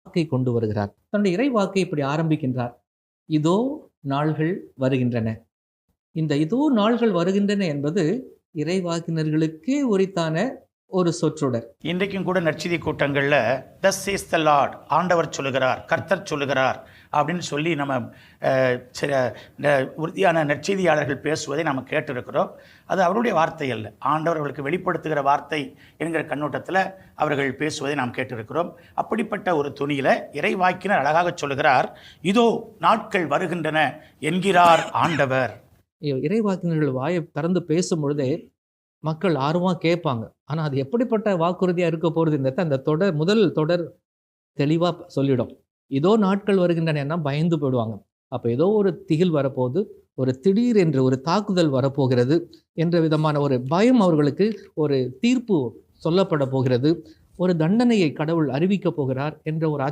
வாக்கை கொண்டு வருகிறார். தன்னுடைய இறை வாக்கை இப்படி ஆரம்பிக்கின்றார். இதோ நாள்கள் வருகின்றன. இந்த இதோ நாள்கள் வருகின்றன என்பது இறைவாக்கினர்களுக்கு உரித்தான ஒரு சொற்றொடர். இன்றைக்கும் கூட நற்செய்தி கூட்டங்களில் தஸ் இஸ் த லார்ட், ஆண்டவர் சொல்லுகிறார், கர்த்தர் சொல்லுகிறார் அப்படின்னு சொல்லி நம்ம உறுதியான நற்செய்தியாளர்கள் பேசுவதை நம்ம கேட்டிருக்கிறோம். அது அவருடைய வார்த்தை அல்ல, ஆண்டவர் அவர்களுக்கு வெளிப்படுத்துகிற வார்த்தை என்கிற கண்ணோட்டத்தில் அவர்கள் பேசுவதை நாம் கேட்டிருக்கிறோம். அப்படிப்பட்ட ஒரு துணியில் இறைவாக்கினர் அழகாக சொல்லுகிறார், இதோ நாட்கள் வருகின்றன என்கிறார் ஆண்டவர். இறைவாக்கினர்கள் வாயை திறந்து பேசும் பொழுதே மக்கள் ஆர்வமாக கேட்பாங்க. ஆனால் அது எப்படிப்பட்ட வாக்குறுதியாக இருக்க போகிறது அந்த முதல் தொடர் தெளிவாக சொல்லிடும். இதோ நாட்கள் வருகின்றன பயந்து போயிடுவாங்க. அப்போ ஏதோ ஒரு திகில் வரப்போகுது, ஒரு திடீர் என்று ஒரு தாக்குதல் வரப்போகிறது என்ற விதமான ஒரு பயம், அவர்களுக்கு ஒரு தீர்ப்பு சொல்லப்பட போகிறது, ஒரு தண்டனையை கடவுள் அறிவிக்க போகிறார் என்ற ஒரு